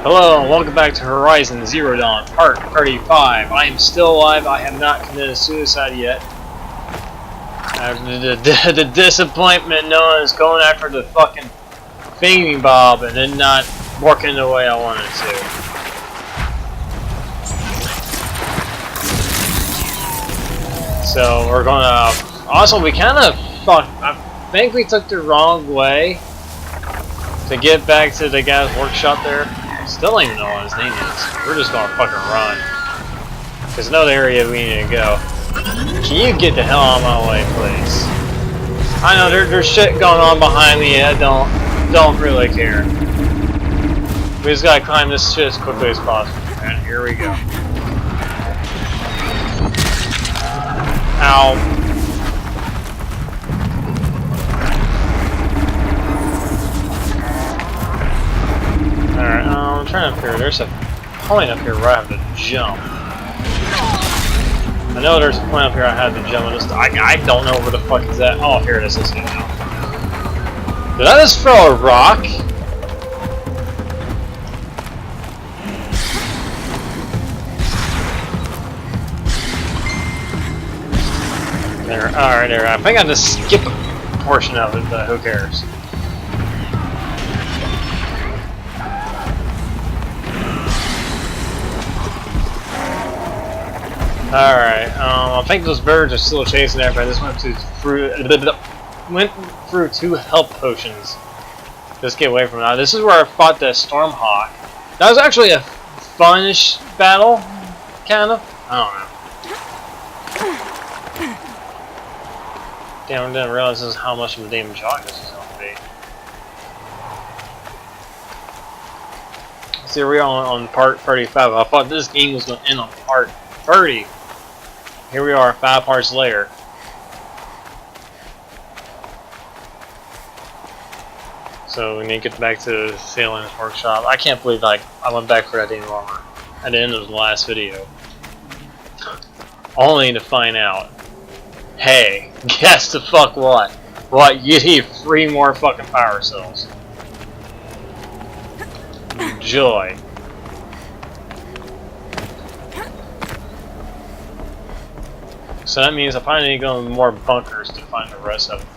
Hello and welcome back to Horizon Zero Dawn, Part 35. I am still alive. I have not committed suicide yet. After the disappointment known as going after the fucking thingy bob and then not working the way I wanted to. So we're gonna... Also, we kind of fucked... I think we took the wrong way to get back to the guy's workshop there. Still don't even know what his name is. We're just gonna fucking run. There's another area we need to go. Can you get the hell out of my way, please? I know there's shit going on behind me. I don't really care. We just gotta climb this shit as quickly as possible. And here we go. Ow. Alright, I'm trying up here. There's a point up here where I have to jump. I know there's a point up here I have to jump. I don't know where the fuck is that. Oh, here it is. Let's go now. Did I just throw a rock? There. Alright, there. I think I just skipped a portion of it, but who cares? Alright, I think those birds are still chasing after. I just went through 2 health potions. Just get away from that. This is where I fought the Stormhawk. That was actually a fun-ish battle, kind of. I don't know. Damn, I didn't realize this is how much of a damn jog this is going to be. See, we're on part 35. I thought this game was going to end on part 30. Here we are, 5 parts later. So we need to get back to Sailing's workshop. I can't believe I went back for that any longer at the end of the last video. Only to find out, hey, guess the fuck what? What, you need 3 more fucking power cells. Joy. So that means I probably need to go in more bunkers to find the rest of them.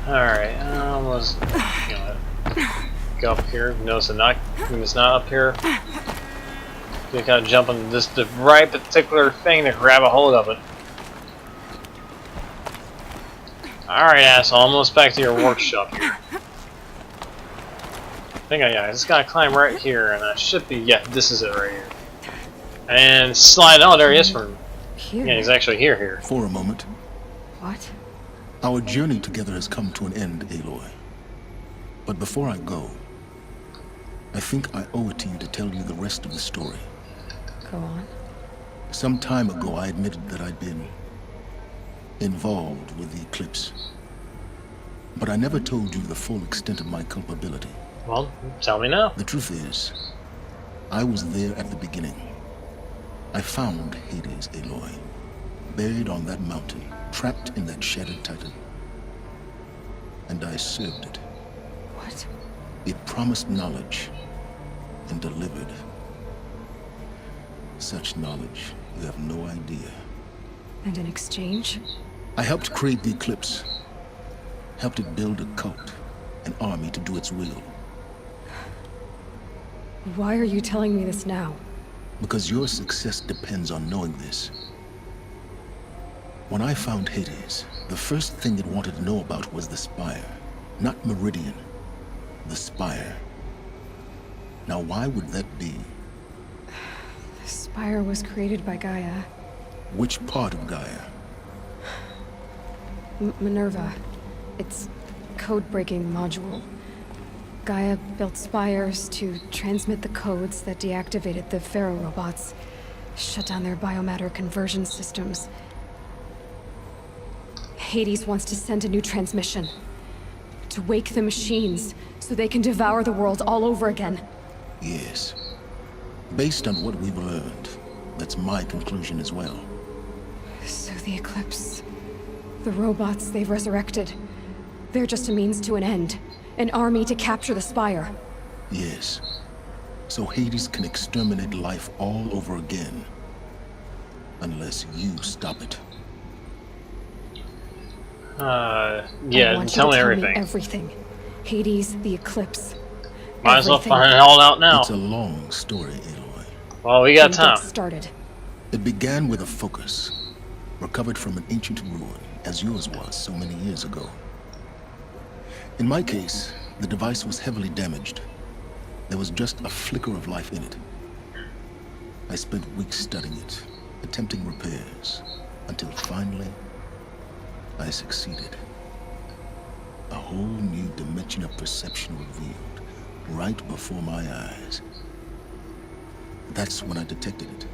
Alright, let's go up here. Notice it's not up here. You gotta jump on the right particular thing to grab a hold of it. Alright, asshole, almost back to your workshop here. I just gotta climb right here, and I should be, yeah, this is it right here. And slide, oh, there he is from, yeah, he's actually here. For a moment. What? Our journey together has come to an end, Aloy. But before I go, I think I owe it to you to tell you the rest of the story. Go on. Some time ago, I admitted that I'd been involved with the eclipse. But I never told you the full extent of my culpability. Well, tell me now. The truth is, I was there at the beginning. I found Hades, Aloy, buried on that mountain, trapped in that shattered titan. And I served it. What? It promised knowledge and delivered. Such knowledge, you have no idea. And in exchange? I helped create the Eclipse. Helped it build a cult, an army to do its will. Why are you telling me this now? Because your success depends on knowing this. When I found Hades, the first thing it wanted to know about was the Spire. Not Meridian. The Spire. Now why would that be? The Spire was created by Gaia. Which part of Gaia? Minerva. It's code-breaking module. Gaia built spires to transmit the codes that deactivated the Pharaoh robots, shut down their biomatter conversion systems. Hades wants to send a new transmission to wake the machines so they can devour the world all over again. Yes. Based on what we've learned, that's my conclusion as well. The Eclipse. The robots they've resurrected. They're just a means to an end. An army to capture the Spire. Yes. So Hades can exterminate life all over again. Unless you stop it. I Yeah, want you tell to me tell everything. Me everything. Hades, the Eclipse. Might as well Everything. find it all out now. It's a long story, Aloy. Well, we got Then time. get started. It began with a focus, recovered from an ancient ruin, as yours was so many years ago. In my case, the device was heavily damaged. There was just a flicker of life in it. I spent weeks studying it, attempting repairs, until finally, I succeeded. A whole new dimension of perception revealed, right before my eyes. That's when I detected it.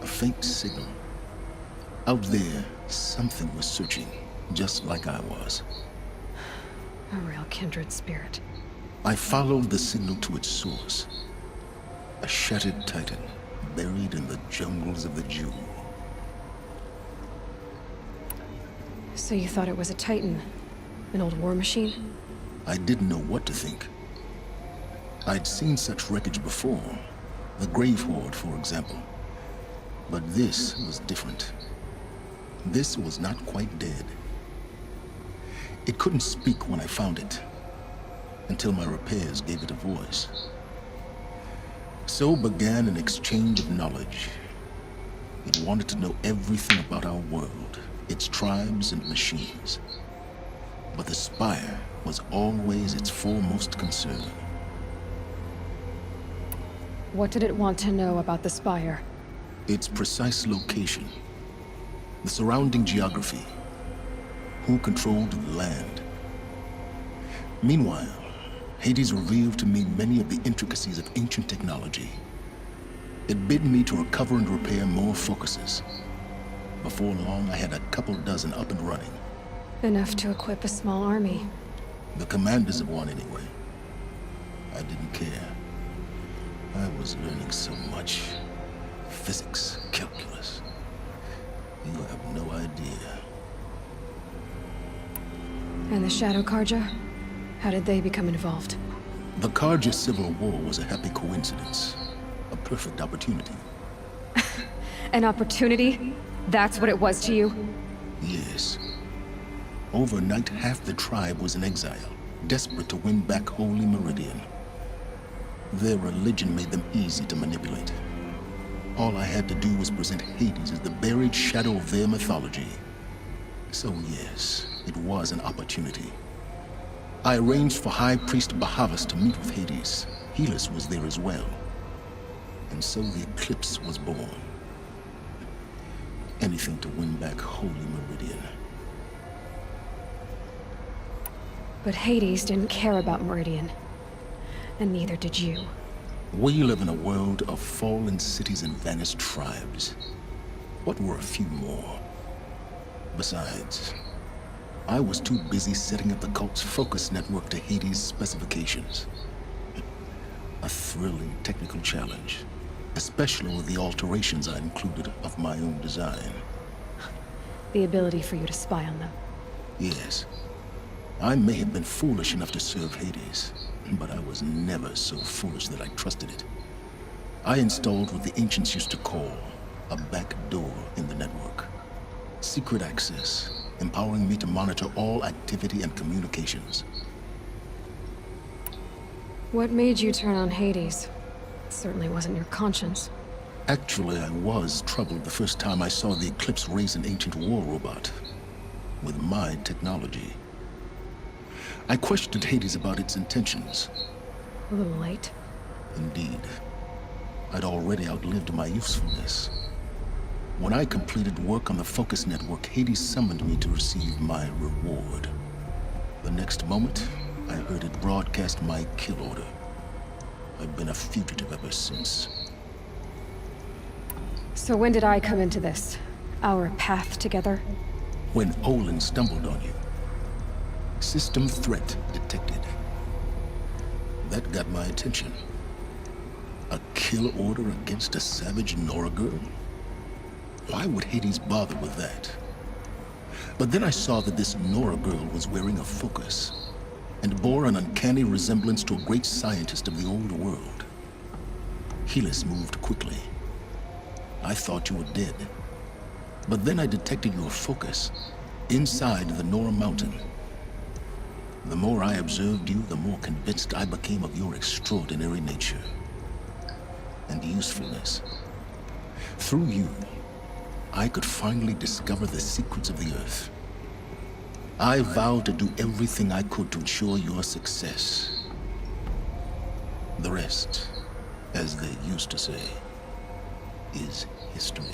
A faint signal. Out there, something was searching, just like I was. A real kindred spirit. I followed the signal to its source. A shattered titan, buried in the jungles of the Jewel. So you thought it was a Titan? An old war machine? I didn't know what to think. I'd seen such wreckage before. The Grave Horde, for example. But this was different. This was not quite dead. It couldn't speak when I found it, until my repairs gave it a voice. So began an exchange of knowledge. It wanted to know everything about our world, its tribes and machines. But the Spire was always its foremost concern. What did it want to know about the Spire? Its precise location, the surrounding geography, who controlled the land. Meanwhile, Hades revealed to me many of the intricacies of ancient technology. It bid me to recover and repair more focuses. Before long, I had a couple dozen up and running. Enough to equip a small army. The commanders of one, anyway. I didn't care. I was learning so much. Physics, calculus. You have no idea. And the Shadow Karja? How did they become involved? The Karja Civil War was a happy coincidence. A perfect opportunity. An opportunity? That's what it was to you? Yes. Overnight, half the tribe was in exile, desperate to win back Holy Meridian. Their religion made them easy to manipulate. All I had to do was present Hades as the buried shadow of their mythology. So yes, it was an opportunity. I arranged for High Priest Bahavas to meet with Hades. Helis was there as well. And so the Eclipse was born. Anything to win back Holy Meridian. But Hades didn't care about Meridian. And neither did you. We live in a world of fallen cities and vanished tribes. What were a few more? Besides, I was too busy setting up the cult's focus network to Hades' specifications. A thrilling technical challenge, especially with the alterations I included of my own design. The ability for you to spy on them. Yes, I may have been foolish enough to serve Hades, but I was never so foolish that I trusted it. I installed what the ancients used to call a back door in the network. Secret access, empowering me to monitor all activity and communications. What made you turn on Hades? It certainly wasn't your conscience. Actually, I was troubled the first time I saw the Eclipse raise an ancient war robot with my technology. I questioned Hades about its intentions. A little late. Indeed. I'd already outlived my usefulness. When I completed work on the Focus Network, Hades summoned me to receive my reward. The next moment, I heard it broadcast my kill order. I've been a fugitive ever since. So when did I come into this? Our path together? When Olin stumbled on you. System threat detected. That got my attention. A kill order against a savage Nora girl? Why would Hades bother with that? But then I saw that this Nora girl was wearing a focus and bore an uncanny resemblance to a great scientist of the old world. Helis moved quickly. I thought you were dead. But then I detected your focus inside the Nora mountain. The more I observed you, the more convinced I became of your extraordinary nature and usefulness. Through you, I could finally discover the secrets of the Earth. I vowed to do everything I could to ensure your success. The rest, as they used to say, is history.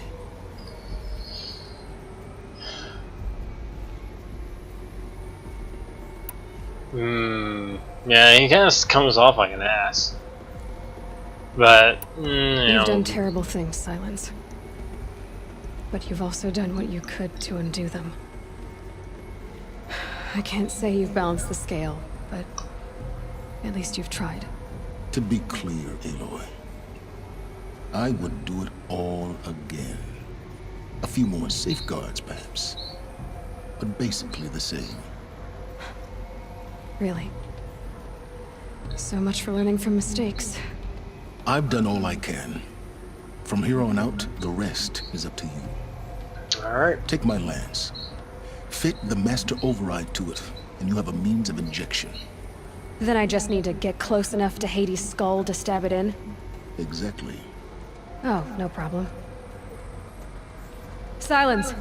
Yeah, he kind of comes off like an ass. But, you know. You've done terrible things, Silence. But you've also done what you could to undo them. I can't say you've balanced the scale, but at least you've tried. To be clear, Aloy, I would do it all again. A few more safeguards, perhaps, but basically the same. Really. So much for learning from mistakes. I've done all I can. From here on out, the rest is up to you. Alright. Take my lance. Fit the master override to it, and you have a means of injection. Then I just need to get close enough to Hades' skull to stab it in? Exactly. Oh, no problem. Silence!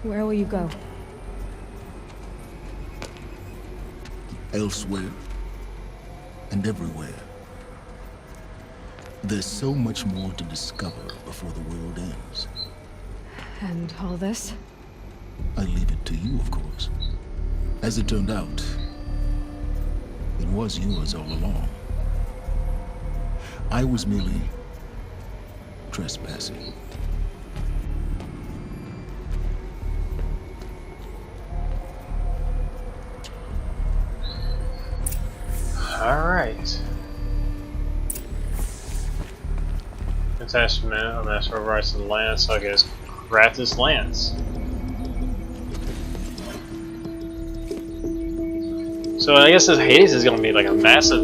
Where will you go? Elsewhere and everywhere. There's so much more to discover before the world ends. And all this? I leave it to you, of course. As it turned out, it was yours all along. I was merely trespassing. Alright. Attachment, a master overrides to the lance, so I can just craft this lance. So I guess this Hades is gonna be like a massive.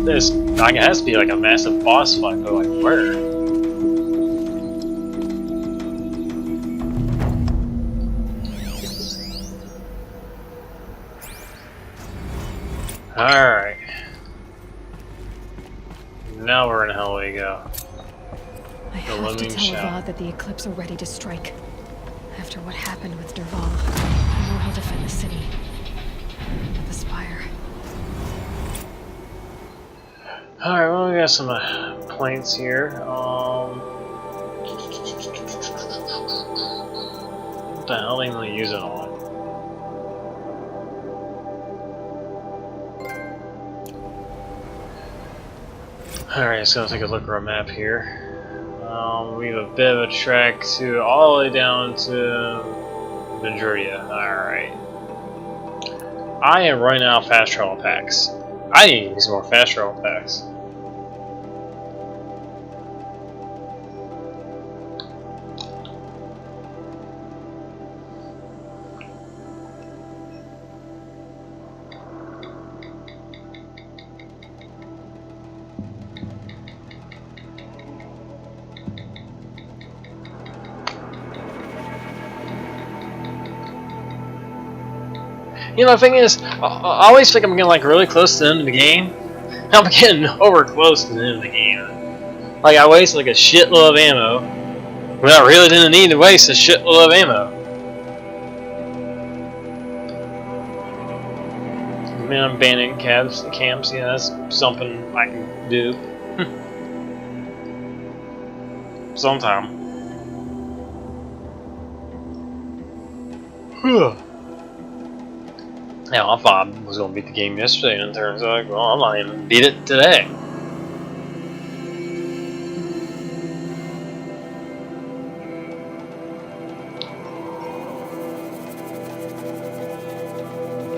This I guess it has to be like a massive boss fight, but like where? Alright. Now where in the hell we go? I have to tell Avad that the Eclipse are ready to strike. After what happened with Dervahl, I know he'll defend the city. But the Spire. Alright, well we got some planes here. What the hell are they gonna use it on? Alright, so let's take a look at our map here. We have a bit of a trek to all the way down to Vendruria. Alright. I am running out of fast travel packs. I need to use more fast travel packs. You know, the thing is, I always think I'm getting like really close to the end of the game. I'm getting over close to the end of the game. Like I wasted like a shitload of ammo when I really didn't need to waste a shitload of ammo. I mean, I'm abandoning camps. Yeah, that's something I can do. Sometime. Yeah, I thought I was going to beat the game yesterday, and it turns out, well, I'm not even beat it today.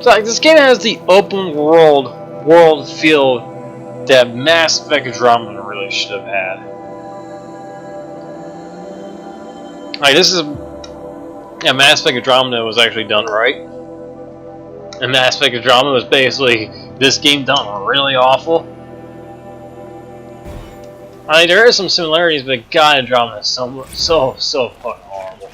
So, like, this game has the open world feel that Mass Effect Andromeda really should have had. Like, this is... Yeah, Mass Effect Andromeda was actually done right. And Mass Effect Andromeda was basically this game done really awful. I mean, there are some similarities, but God, Andromeda is so fucking horrible.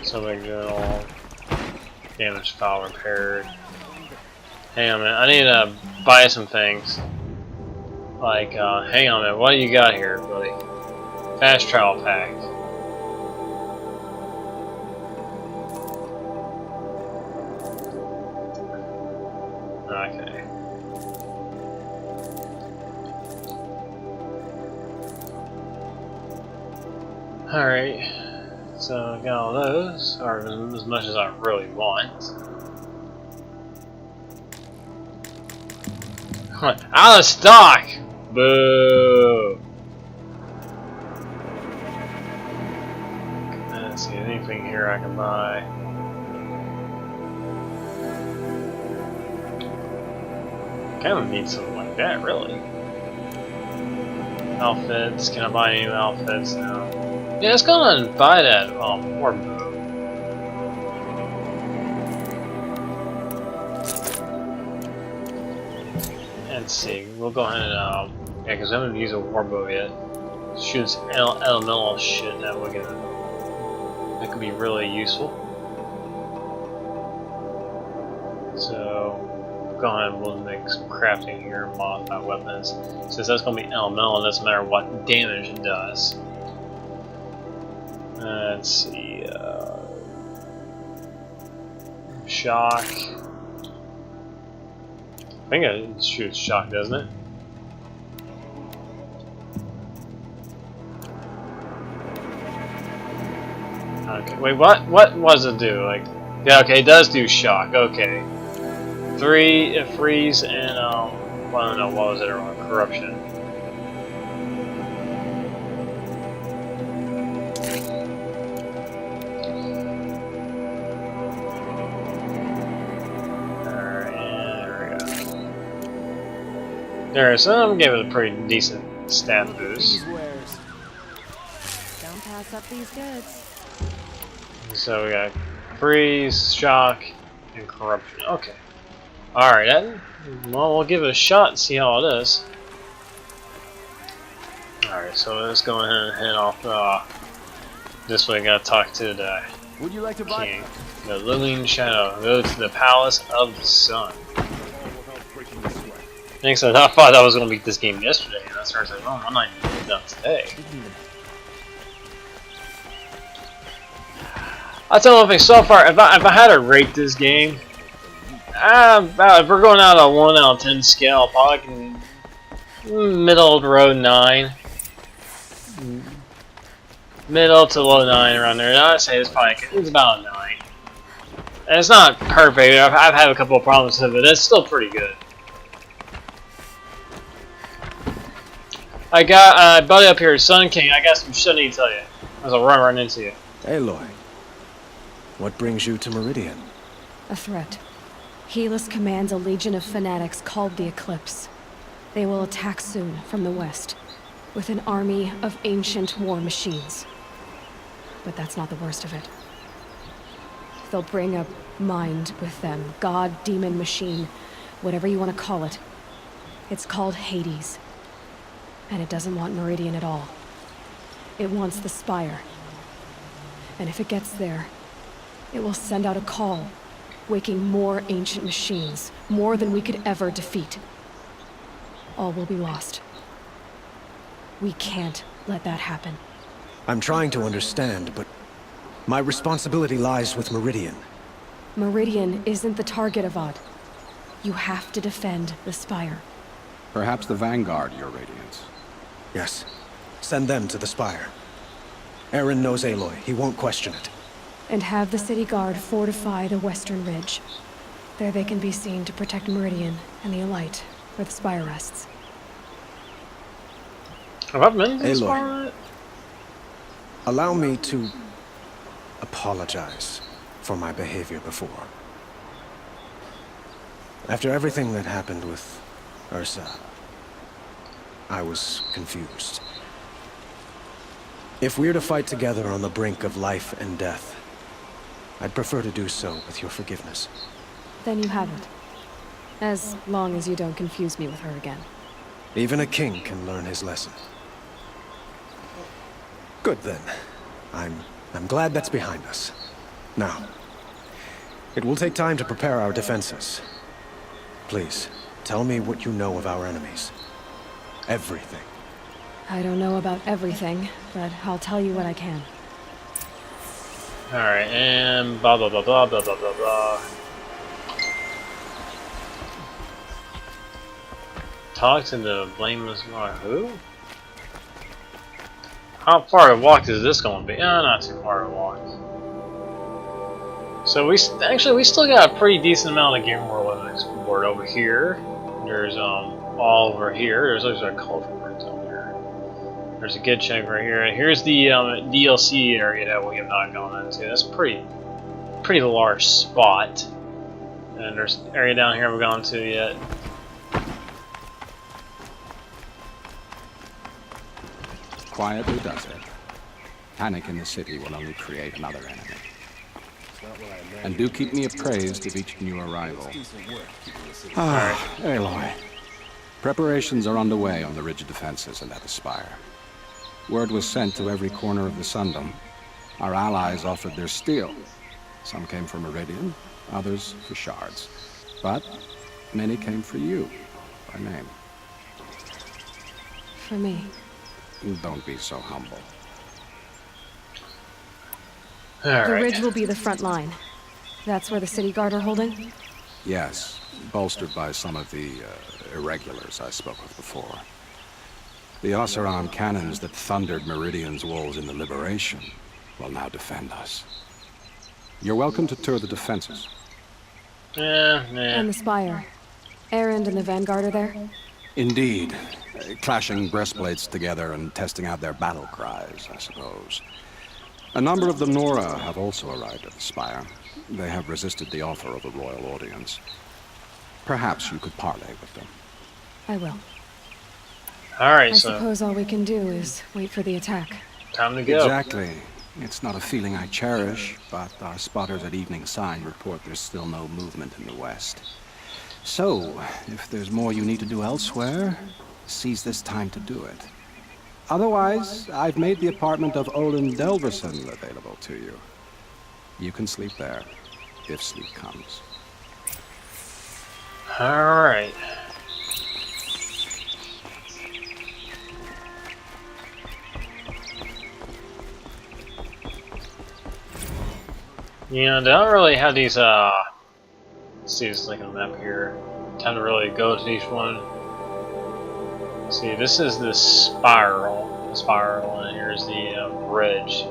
So big deal. Damage file repaired. Hang on a minute, I need to buy some things. Like, hang on a minute, what do you got here, buddy? Fast travel pack. Okay. Alright. So I got all those, or as much as I really want. Out of stock! Boo! Let's see, anything here I can buy. Kind of need something like that, really. Outfits, can I buy any outfits now? Yeah, let's go ahead and buy that orb bow. Let's see, we'll go ahead and yeah, because I haven't used a war bow yet. Shoots elemental shit that could be really useful. So go ahead and we'll make some crafting here, modify weapons. Since that's gonna be elemental, it doesn't matter what damage it does. Let's see, shock. I think it shoots shock, doesn't it? Okay, wait, what does it do? Like, yeah, okay, it does do shock, okay. 3, freeze, and, well, I don't know, what was it around? Corruption. There, so I'm giving it a pretty decent stat boost. Don't pass up these goods. So we got freeze, shock, and corruption. Okay. Alright, then. Well, we'll give it a shot and see how it is. Alright, so let's go ahead and head off this way. Gotta talk to the Would you like to king. The Looming Shadow. Go to the Palace of the Sun. Thanks, I thought I was going to beat this game yesterday, and I started saying, oh, I'm not even done today. I'll tell you one thing, so far, if I had to rate this game, if we're going out of 1 out of 10 scale, probably middle of the road 9. Middle to low 9 around there. And I'd say it's about a 9. And it's not perfect, I've had a couple of problems with it, but it's still pretty good. I got a buddy up here, Sun King. I got some shit I need to tell you. As I'll run into you. Aloy, what brings you to Meridian? A threat. Helis commands a legion of fanatics called the Eclipse. They will attack soon from the west, with an army of ancient war machines. But that's not the worst of it. They'll bring a mind with them. God, demon, machine, whatever you want to call it. It's called Hades. And it doesn't want Meridian at all. It wants the Spire. And if it gets there, it will send out a call, waking more ancient machines, more than we could ever defeat. All will be lost. We can't let that happen. I'm trying to understand, but my responsibility lies with Meridian. Meridian isn't the target, Avad. You have to defend the Spire. Perhaps the Vanguard, Your Radiance. Yes. Send them to the Spire. Aaron knows Aloy. He won't question it. And have the city guard fortify the western ridge. There they can be seen to protect Meridian and the Elite, where the Spire rests. Have I been to this Aloy. part? Allow me to apologize for my behavior before. After everything that happened with Ursa, I was confused. If we're to fight together on the brink of life and death, I'd prefer to do so with your forgiveness. Then you have it. As long as you don't confuse me with her again. Even a king can learn his lesson. Good then. I'm glad that's behind us. Now, it will take time to prepare our defenses. Please, tell me what you know of our enemies. Everything. I don't know about everything, but I'll tell you what I can. Alright, and blah blah blah blah blah blah blah blah. Talk to the blameless one. Who? How far a walk is this going to be? Not too far a walk. So we still got a pretty decent amount of game world to explore over here. There's all over here. There's a colorful rooms over there. There's a good check right here. Here's the DLC area that we have not gone into. That's pretty large spot. And there's an area down here we've gone to yet. Quietly does it. Panic in the city will only create another enemy. And do keep me appraised of each new arrival. Aloy. Preparations are underway on the ridge defenses and at the spire. Word was sent to every corner of the Sundom. Our allies offered their steel. Some came for Meridian, others for shards. But many came for you, by name. For me. Don't be so humble. The ridge will be the front line. That's where the city guard are holding? Yes, bolstered by some of the irregulars I spoke of before. The Oseram cannons that thundered Meridian's walls in the Liberation will now defend us. You're welcome to tour the defenses. And the spire. Erend and the Vanguard are there? Indeed. Clashing breastplates together and testing out their battle cries, I suppose. A number of the Nora have also arrived at the spire. They have resisted the offer of a royal audience. Perhaps you could parley with them. I will. Alright, I so suppose all we can do is wait for the attack. time to go. Exactly. It's not a feeling I cherish, but our spotters at Evening Sign report there's still no movement in the west. So, if there's more you need to do elsewhere, seize this time to do it. Otherwise, I've made the apartment of Olin Delverson available to you. You can sleep there, if sleep comes. Alright. You know, they don't really have these, let's see this link on the map here. Time to really go to each one. See, this is the spiral. And here's the bridge.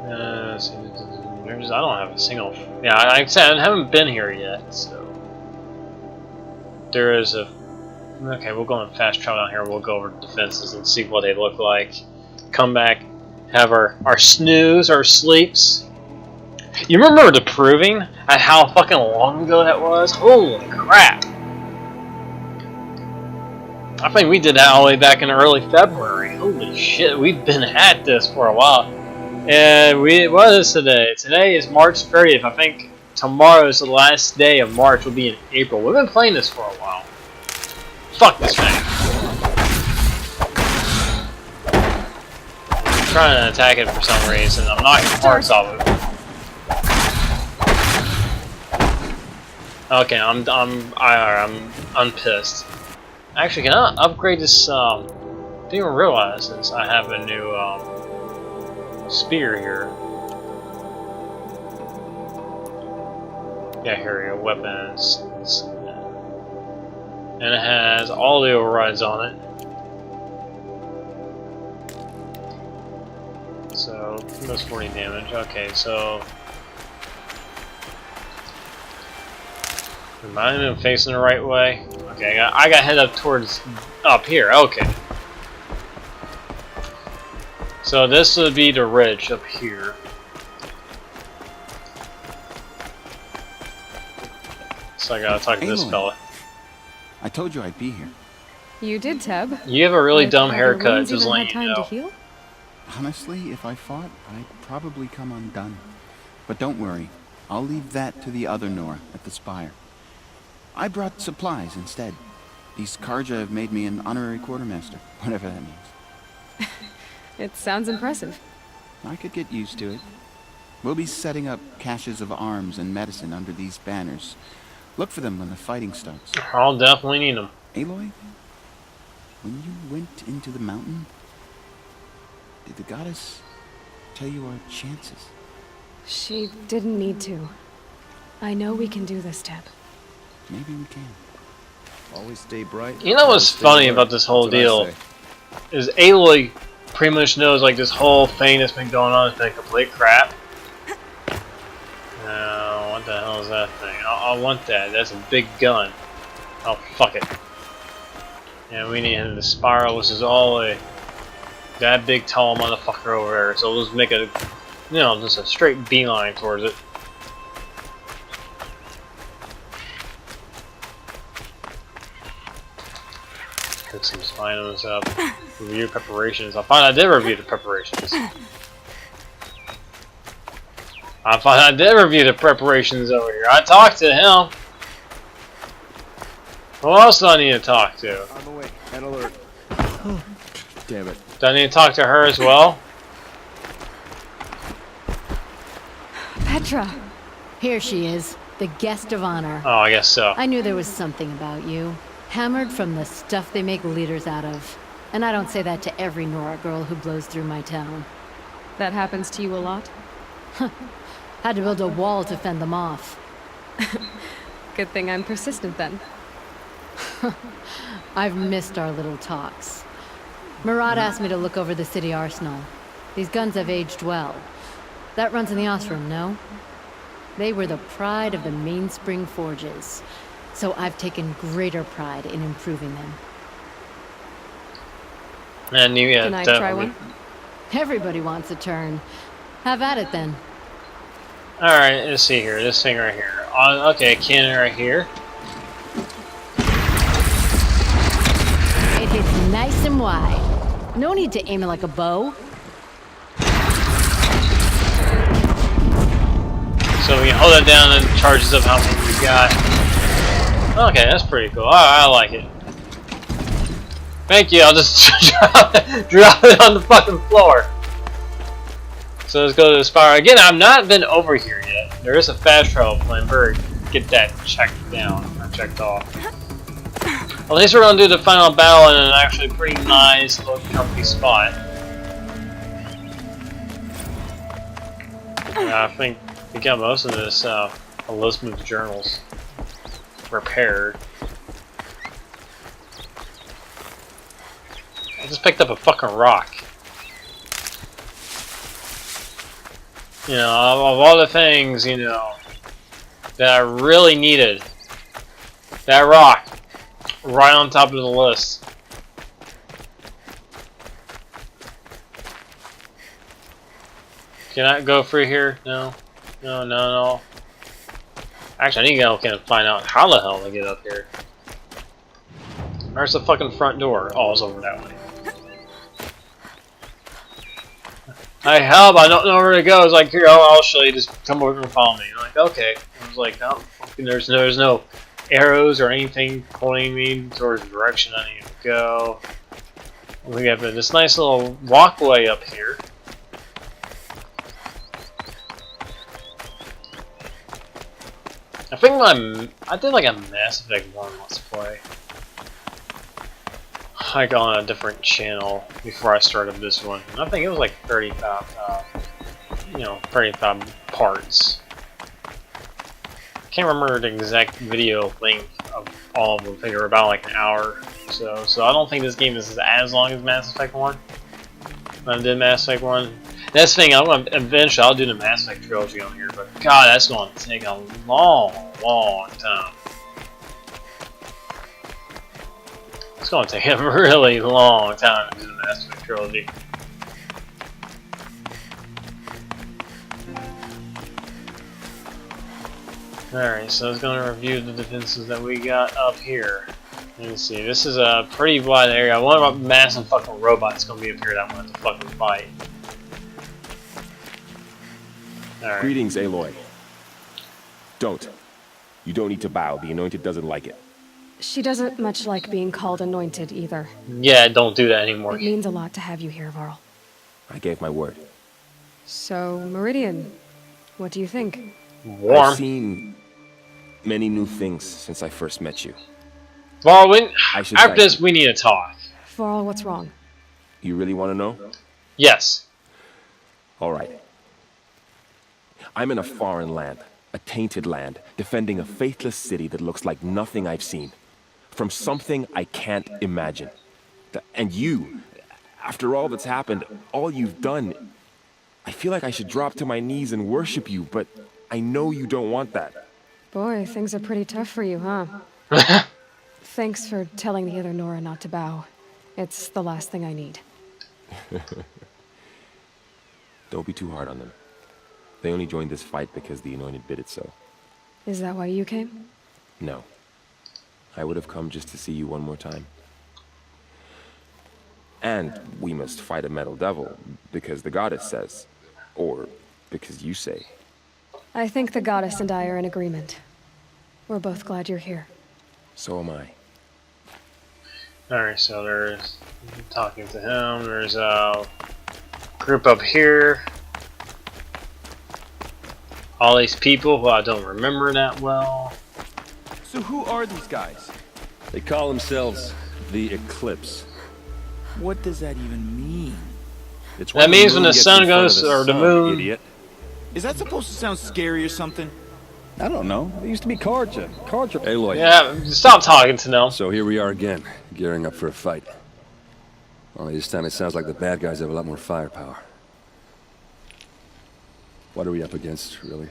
Let's see, I don't have a single. Yeah, like I said, I haven't been here yet, so. There is a. Okay, we'll go on fast travel down here. We'll go over defenses and see what they look like. Come back, have our snooze, our sleeps. You remember the proving at how fucking long ago that was? Holy crap! I think we did that all the way back in early February. Holy shit, we've been at this for a while. And what is today? Today is March 30th. I think tomorrow is the last day of March. Will be in April. We've been playing this for a while. Fuck this thing. I'm trying to attack it for some reason. I'm knocking parts off of it. Okay, I'm pissed. Actually, can I upgrade this? Didn't even realize this. I have a new spear here. Yeah, here we go. Weapons. And it has all the overrides on it. So, does 40 damage. Okay, so. Am I even facing the right way? Okay, I got to head up towards up here. Okay. So this would be the ridge up here. So I gotta talk to this Aloy. fella. I told you I'd be here. You did, Teb. You have a really Like, dumb have your haircut, wounds just even letting had you time to know. heal? Honestly, if I fought, I'd probably come undone. But don't worry. I'll leave that to the other Nora at the Spire. I brought supplies instead. These Karja have made me an honorary quartermaster, whatever that means. It sounds impressive. I could get used to it. We'll be setting up caches of arms and medicine under these banners. Look for them when the fighting starts. I'll definitely need them. Aloy, when you went into the mountain, did the goddess tell you our chances? She didn't need to. I know we can do this, Teb. Maybe we can. Always stay bright. You know what's Always stay funny alert. about this whole That's what I deal? say. Is Aloy pretty much knows like this whole thing that's been going on has been complete crap. No, what the hell is that thing? I want that. That's a big gun. Oh, fuck it. Yeah, we need him to spiral, which is all that big tall motherfucker over there. So let's make a, just a straight beeline towards it. Pick some items up. Review preparations. I thought I did review the preparations. Over here. I talked to him. Who else do I need to talk to? On the way. And alert. Damn it. Do I need to talk to her as well? Petra! Here she is, the guest of honor. Oh, I guess so. I knew there was something about you. Hammered from the stuff they make leaders out of. And I don't say that to every Nora girl who blows through my town. That happens to you a lot? Had to build a wall to fend them off. Good thing I'm persistent then. I've missed our little talks. Murad asked me to look over the city arsenal. These guns have aged well. That runs in the Ostrom, no? They were the pride of the Mainspring Forges. So I've taken greater pride in improving them. And you, yeah, Can I try definitely. one? Everybody wants a turn. Have at it then. Alright, let's see here. This thing right here. Okay, cannon right here. It hits nice and wide. No need to aim it like a bow. So we can hold it down and it charges up how many we got. Okay, that's pretty cool. I like it. Thank you, I'll just drop it on the fucking floor. So let's go to the spire. Again, I've not been over here yet. There is a fast travel plan. Better get that checked down, or checked off. At least we're going to do the final battle in an actually pretty nice, little comfy spot. Yeah, I think we got most of this Elizabeth's journals repaired. I just picked up a fucking rock. You know, of all the things, that I really needed, that rock, right on top of the list. Can I go through here? No. No. Actually, I need to go and find out how the hell to get up here. Where's the fucking front door? Oh, it's over that way. I help, I don't know where to go. It's like, here, I'll show you. Just come over and follow me. I'm like, okay. I was like, oh, there's no arrows or anything pointing me towards the direction I need to go. We have this nice little walkway up here. I think I did like a Mass Effect 1 Let's Play. I got on a different channel before I started this one. And I think it was like 35, 35 parts. Can't remember the exact video length of all of them. I think they were about like an hour or so. So I don't think this game is as long as Mass Effect 1. When I did Mass Effect 1. That's the thing, eventually I'll do the Mass Effect trilogy on here, but God, that's going to take a long time. It's going to take a really long time to do the Mass Effect trilogy. Alright, so I was going to review the defenses that we got up here. Let me see, this is a pretty wide area. I wonder what massive fucking robot's going to be up here that I want to fucking fight. Alright. Greetings, Aloy. Don't. You don't need to bow. The Anointed doesn't like it. She doesn't much like being called anointed either. Yeah, don't do that anymore. It means a lot to have you here, Varl. I gave my word. So, Meridian, what do you think? Warm. I've seen many new things since I first met you. Well, should after thank this, you. we need to talk. Varl, what's wrong? You really want to know? Yes. All right. I'm in a foreign land, a tainted land, defending a faithless city that looks like nothing I've seen. From something I can't imagine. And you, after all that's happened, all you've done, I feel like I should drop to my knees and worship you, but I know you don't want that. Boy, things are pretty tough for you, huh? Thanks for telling the other Nora not to bow. It's the last thing I need. Don't be too hard on them. They only joined this fight because the Anointed bid it so. Is that why you came? No. I would have come just to see you one more time. And we must fight a metal devil, because the goddess says. Or because you say. I think the goddess and I are in agreement. We're both glad you're here. So am I. Alright, so there's talking to him. There's a group up here. All these people who I don't remember that well. So who are these guys? They call themselves the Eclipse. What does that even mean? It's That means when the gets sun in front of goes, or the sun, moon. Idiot. Is that supposed to sound scary or something? I don't know. They used to be cards. Aloy. Yeah, stop talking to them. So here we are again, gearing up for a fight. Only this time it sounds like the bad guys have a lot more firepower. What are we up against, really?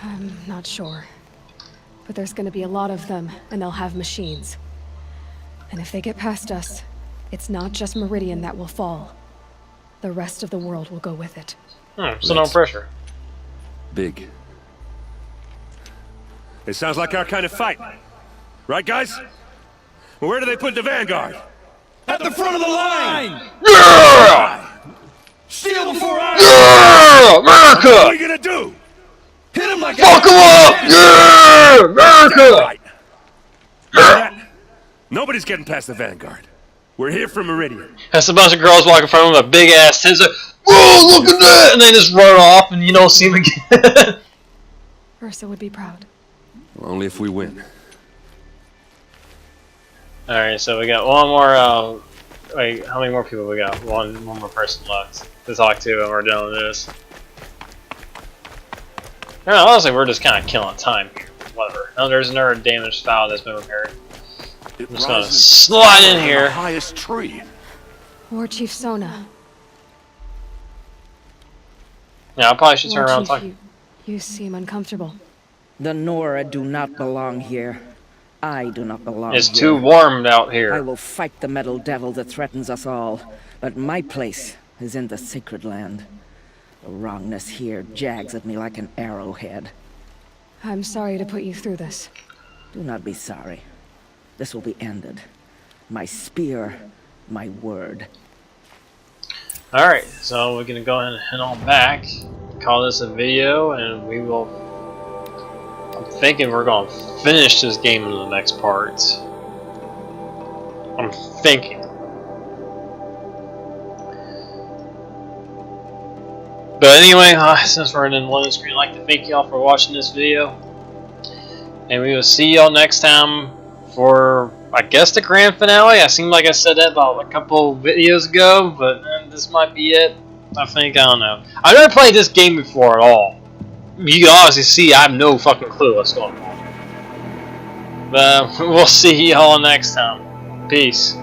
I'm not sure. But there's gonna be a lot of them, and they'll have machines. And if they get past us, it's not just Meridian that will fall. The rest of the world will go with it. So no pressure. Big. It sounds like our kind of fight. Right, guys? Well, where do they put the vanguard? At the front of the line! Yeah! Steel before iron! Yeah! What are America! we gonna do? Hit him like Fuck them up! Yeah! America! Right. You hear that? Nobody's getting past the vanguard. We're here for Meridian. That's a bunch of girls walking in front of them with a big ass tits. Like, whoa, look at that! And they just run off and you don't see them again. Ursa would be proud. Well, only if we win. Alright, so we got one more, wait, how many more people we got? One more person left to talk to and we're done with this. Yeah, honestly, we're just kind of killing time here. Whatever. Oh, there's another damaged file that's been repaired. I'm just gonna slide in here. highest tree. War Chief Sona. Yeah, I probably should turn War around and Chief, talk. you seem uncomfortable. The Nora do not belong here. I do not belong It's here. too warm out I here. will fight the metal devil that threatens us all, but my place is in the sacred land. The wrongness here jags at me like an arrowhead. I'm sorry to put you through this. Do not be sorry. This will be ended. My spear, my word. Alright, so we're gonna go ahead and head on back. Call this a video, and we will. I'm thinking we're gonna finish this game in the next part. I'm thinking. But anyway, since we're in the loading screen, I'd like to thank y'all for watching this video. And we will see y'all next time for, I guess, the grand finale. I seemed like I said that about a couple videos ago, but this might be it. I think, I don't know. I've never played this game before at all. You can obviously see I have no fucking clue what's going on. But we'll see y'all next time. Peace.